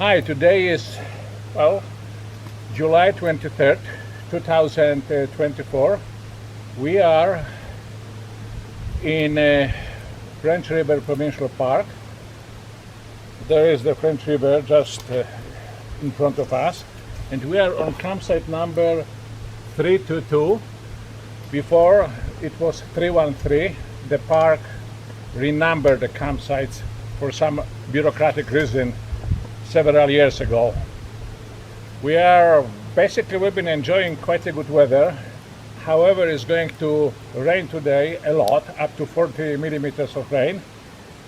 Hi, today is, well, July 23rd, 2024. We are in French River Provincial Park. There is the French River just in front of us, and we are on campsite number 322. Before it was 313. The park renumbered the campsites for some bureaucratic reason several years ago. We've been enjoying quite a good weather. However, it's going to rain today a lot, up to 40 millimeters of rain.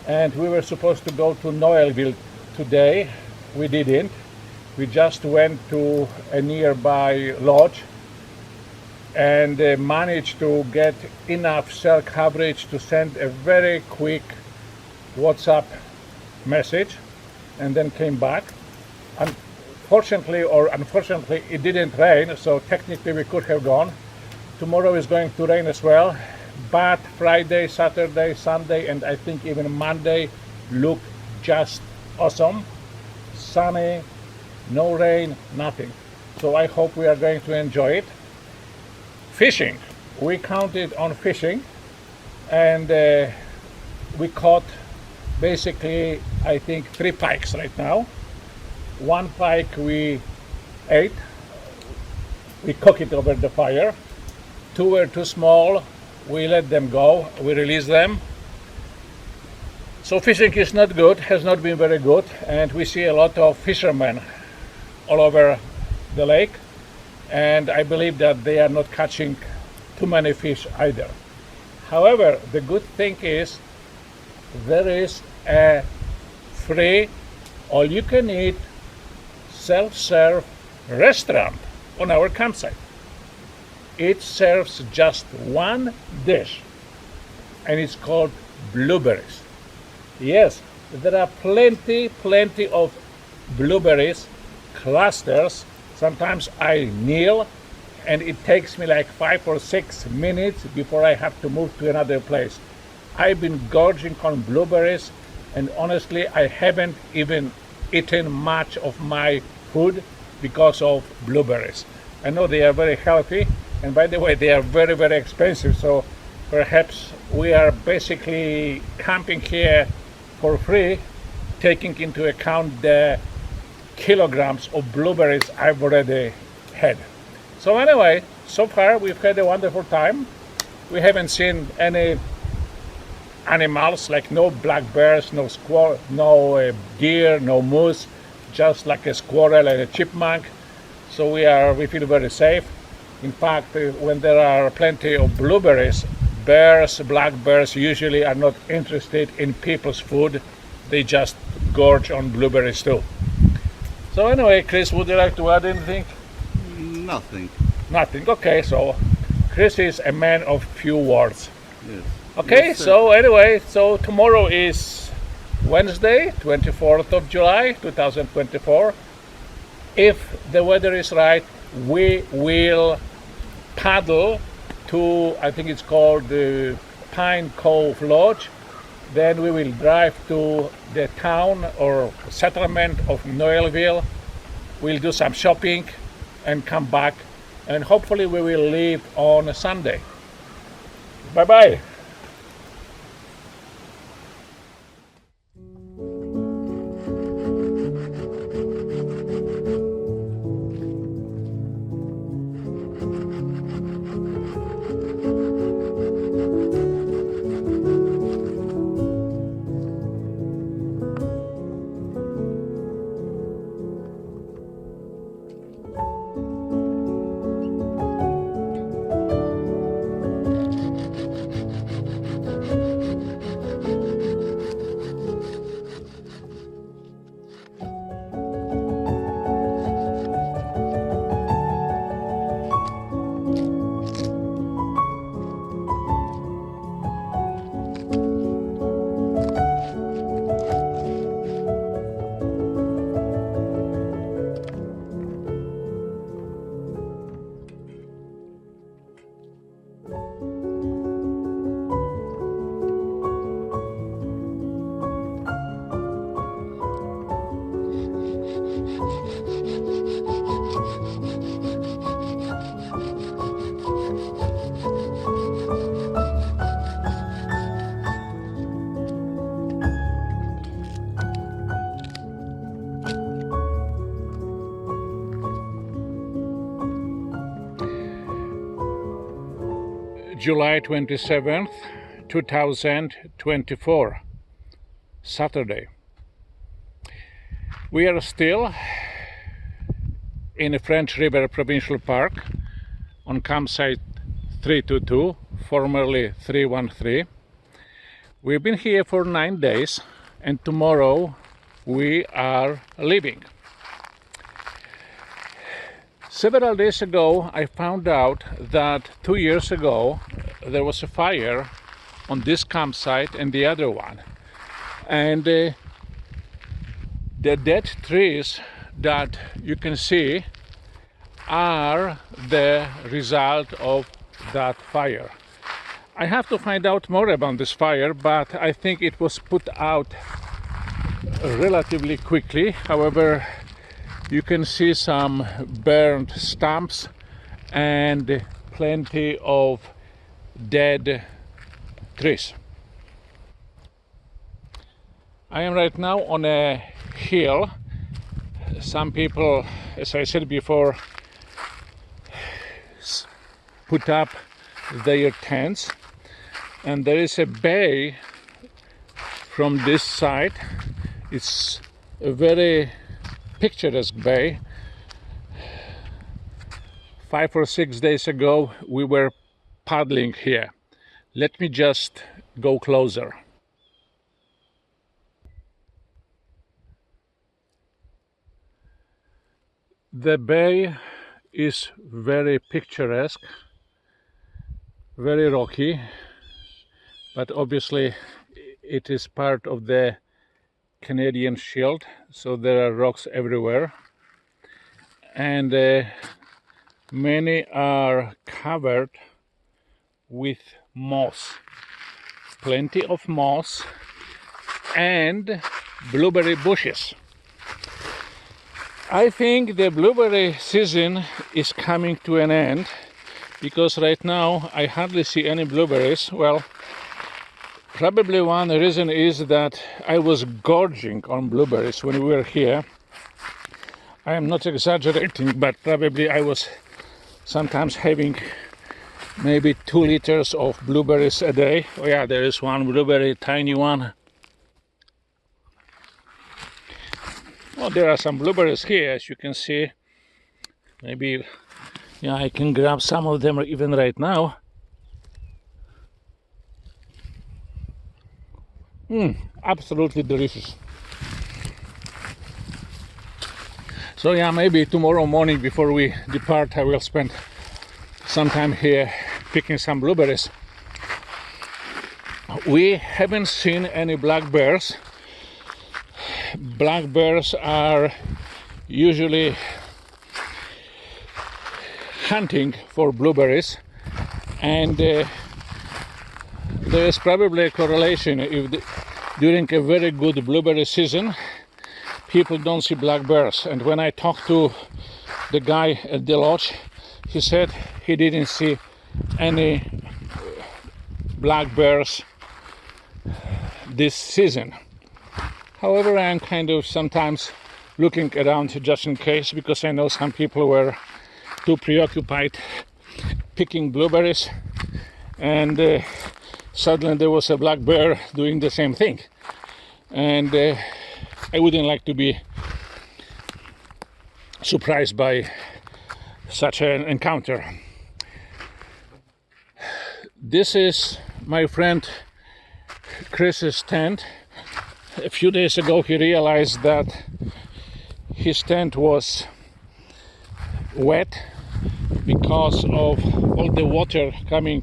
And we were supposed to go to Noelville today. We didn't. We just went to a nearby lodge and managed to get enough cell coverage to send a very quick WhatsApp message, and then came back. Unfortunately, it didn't rain, so technically we could have gone. Tomorrow is going to rain as well, but Friday, Saturday, Sunday, and I think even Monday look just awesome. Sunny, no rain, nothing. So I hope we are going to enjoy it. Fishing. We counted on fishing, and we caught basically, I think, 3 pikes right now. 1 pike we ate. We cooked it over the fire. 2 were too small. We let them go. We released them. So fishing is not good, has not been very good, and we see a lot of fishermen all over the lake. And I believe that they are not catching too many fish either. However, the good thing is there is a free, all-you-can-eat, self-serve restaurant on our campsite. It serves just one dish, and it's called blueberries. Yes, there are plenty of blueberries, clusters. Sometimes I kneel and it takes me like 5 or 6 minutes before I have to move to another place. I've been gorging on blueberries, and honestly I haven't even eaten much of my food because of blueberries. I know they are very healthy, and by the way they are very expensive, so perhaps we are basically camping here for free, taking into account the kilograms of blueberries I've already had. So anyway, so far we've had a wonderful time. We haven't seen any animals, like no black bears, no squirrel, no deer, no moose, just like a squirrel and a chipmunk. So we feel very safe. In fact, when there are plenty of blueberries, black bears usually are not interested in people's food. They just gorge on blueberries too. So anyway, Chris, would you like to add anything? Nothing. Nothing. Okay, so Chris is a man of few words. Yes. Okay, Yes, so anyway, so tomorrow is Wednesday, 24th of July, 2024. If the weather is right, we will paddle to, I think it's called the Pine Cove Lodge. Then we will drive to the town or settlement of Noelville. We'll do some shopping and come back, and hopefully we will leave on Sunday. Bye-bye. July 27th, 2024, Saturday. We are still in the French River Provincial Park on campsite 322, formerly 313. We've been here for 9 days and tomorrow we are leaving. Several days ago I found out that 2 years ago there was a fire on this campsite and the other one, and the dead trees that you can see are the result of that fire. I have to find out more about this fire, but I think it was put out relatively quickly. However, you can see some burned stumps and plenty of dead trees. I am right now on a hill. Some people, as I said before, put up their tents, and there is a bay from this side. It's a very picturesque bay. 5 or 6 days ago we were paddling here. Let me just go closer. The bay is very picturesque, very rocky, but obviously it is part of the Canadian Shield, so there are rocks everywhere, and many are covered with moss, plenty of moss and blueberry bushes. I think the blueberry season is coming to an end, because right now I hardly see any blueberries. Well, probably one reason is that I was gorging on blueberries when we were here. I am not exaggerating, but probably I was sometimes having maybe 2 liters of blueberries a day. Oh yeah, there is one blueberry, tiny one. Well, there are some blueberries here, as you can see. Maybe, yeah, I can grab some of them even right now. Absolutely delicious. So yeah, maybe tomorrow morning before we depart I will spend some time here picking some blueberries. We haven't seen any black bears. Black bears are usually hunting for blueberries, and there is probably a correlation. If during a very good blueberry season people don't see black bears, and when I talked to the guy at the lodge, he said he didn't see any black bears this season. However, I am kind of sometimes looking around just in case, because I know some people were too preoccupied picking blueberries, and suddenly there was a black bear doing the same thing, and I wouldn't like to be surprised by such an encounter. This is my friend Chris's tent. A few days ago he realized that his tent was wet because of all the water coming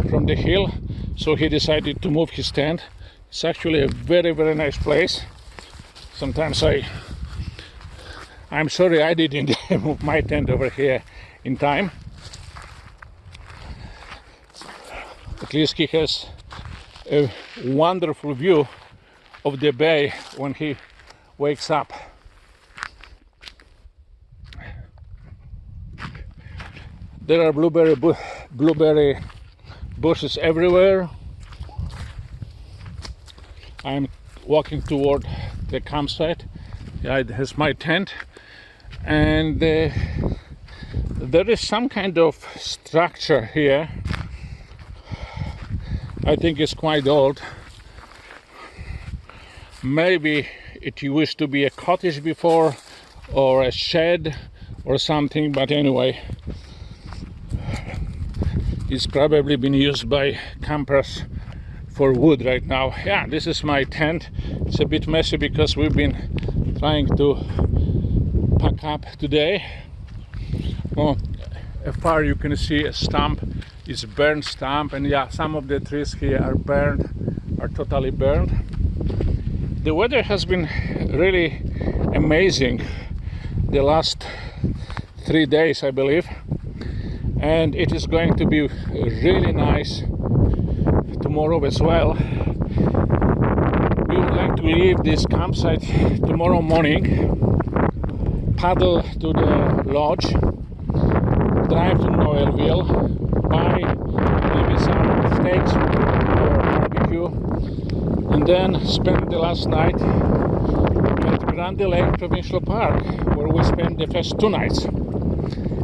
from the hill, so he decided to move his tent. It's actually a very, very nice place. Sometimes I'm sorry I didn't move my tent over here in time. At least he has a wonderful view of the bay when he wakes up. There are blueberry bushes everywhere. I'm walking toward the campsite. Yeah, it has my tent, and there is some kind of structure here I think it's quite old. Maybe it used to be a cottage before, or a shed or something, but anyway, it's probably been used by campers for wood right now. Yeah, this is my tent. It's a bit messy because we've been trying to pack up today. Oh, afar you can see a stump. It's a burned stump, and yeah, some of the trees here are burned, are totally burned. The weather has been really amazing the last 3 days, I believe, and it is going to be really nice tomorrow as well. We would like to leave this campsite tomorrow morning, paddle to the lodge, drive to Noelville, buy maybe some steaks for barbecue, and then spend the last night at Grand Lake Provincial Park, where we spent the first 2 nights.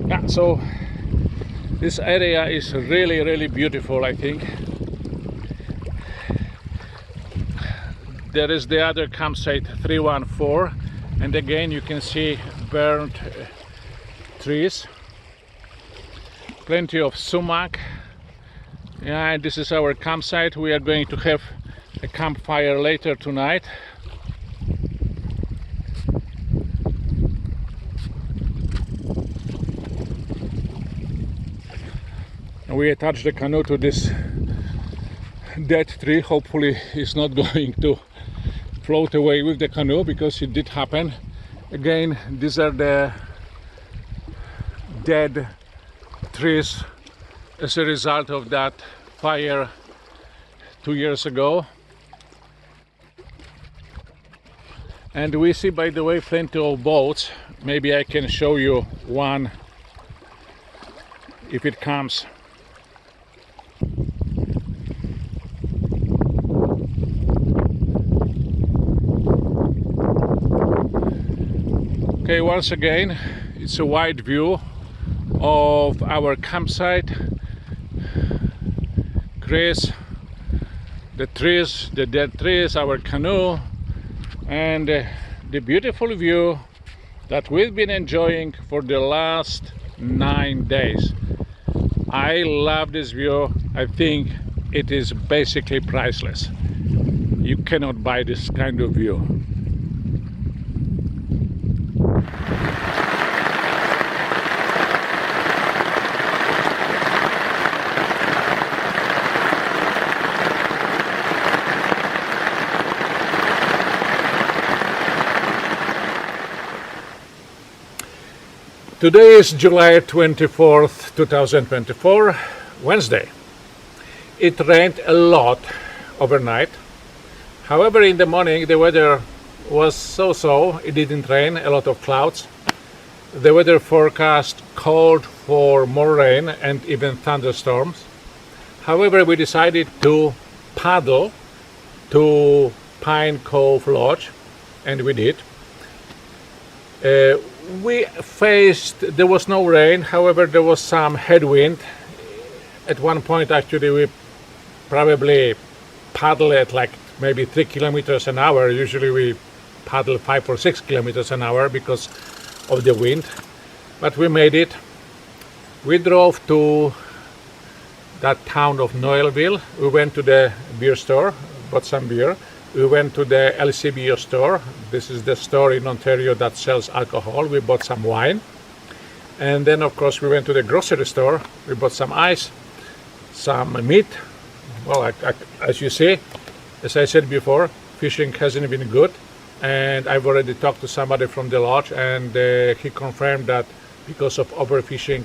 Yeah, so this area is really, really beautiful, I think. There is the other campsite 314, and again you can see burnt trees, plenty of sumac. Yeah, this is our campsite. We are going to have a campfire later tonight. And we attach the canoe to this dead tree. Hopefully it's not going to float away with the canoe, because it did happen. Again, these are the dead trees as a result of that fire 2 years ago. And we see, by the way, plenty of boats. Maybe I can show you one if it comes. Okay, once again, it's a wide view of our campsite. Chris, the trees, the dead trees, our canoe, and the beautiful view that we've been enjoying for the last 9 days. I love this view. I think it is basically priceless. You cannot buy this kind of view. Today is July 24th, 2024, Wednesday. It rained a lot overnight. However, in the morning the weather was so-so. It didn't rain, a lot of clouds. The weather forecast called for more rain and even thunderstorms. However, we decided to paddle to Pine Cove Lodge, and we did. There was no rain, however there was some headwind. At one point actually we probably paddle at like maybe 3 kilometers an hour. Usually we paddle 5 or 6 kilometers an hour because of the wind, but we made it. We drove to that town of Noelville. We went to the beer store, bought some beer. We went to the LCBO store. This is the store in Ontario that sells alcohol. We bought some wine. And then, of course, we went to the grocery store. We bought some ice, some meat. Well, as you see, as I said before, fishing hasn't been good. And I've already talked to somebody from the lodge, and he confirmed that because of overfishing,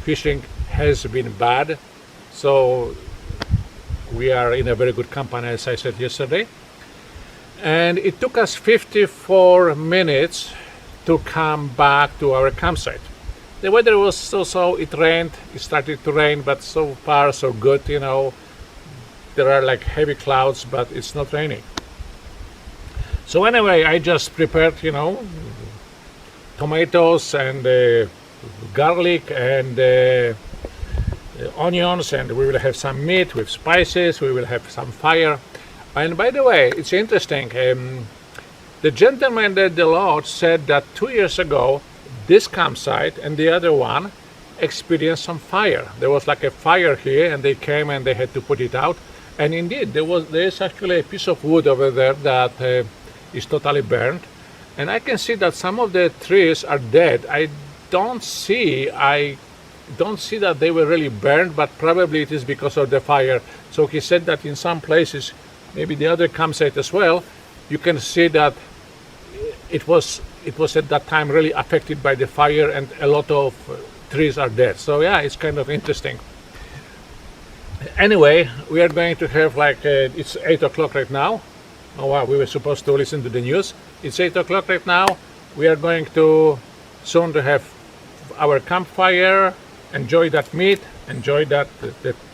fishing has been bad. So we are in a very good company, as I said yesterday. And it took us 54 minutes to come back to our campsite. The weather was so-so. It rained, it started to rain, but so far so good, you know. There are like heavy clouds, but it's not raining. So anyway, I just prepared, you know, tomatoes and garlic and onions, and we will have some meat with spices. We will have some fire. And by the way, it's interesting. The gentleman at the lodge said that 2 years ago, this campsite and the other one experienced some fire. There was like a fire here, and they came and they had to put it out. And indeed, there is actually a piece of wood over there that is totally burned. And I can see that some of the trees are dead. I don't see that they were really burned, but probably it is because of the fire. So he said that in some places, maybe the other campsite as well, you can see that it was at that time really affected by the fire, and a lot of trees are dead. So yeah, it's kind of interesting. Anyway, we are going to have it's 8 o'clock right now. Oh wow, we were supposed to listen to the news. It's 8 o'clock right now. We are going to soon to have our campfire, enjoy that meat, enjoy the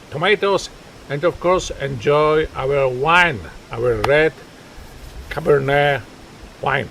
tomatoes, and of course enjoy our wine, our red Cabernet wine.